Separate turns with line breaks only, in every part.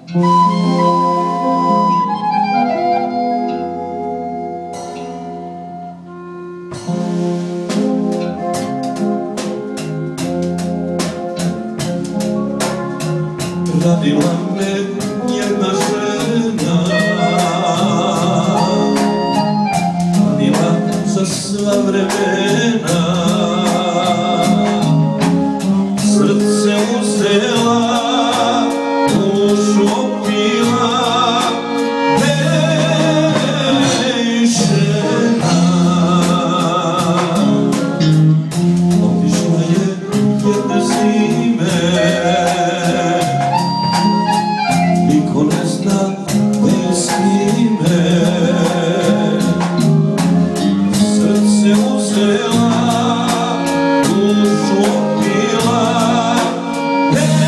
Radila me jedna žena, radila za sva vremena, srce uzela, dušu opila, žena. Otišla je jedne zime, niko ne zna gde s njime, srce uzela, dušu opila, žena.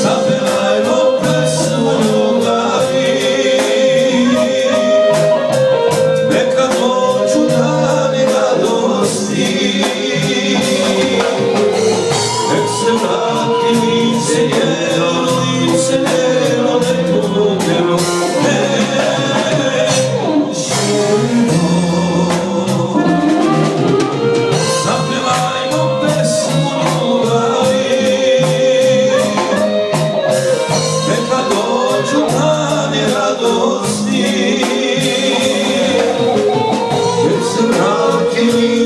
Zapevajmo pesmu ljubavi, neka dođu dani radosti, nek se vrati lice njeno, lice njeno, nepoljubljeno, neželjno. Zapevajmo pesmu ljubavi, neka dođu dani radosti, nek se vrati lice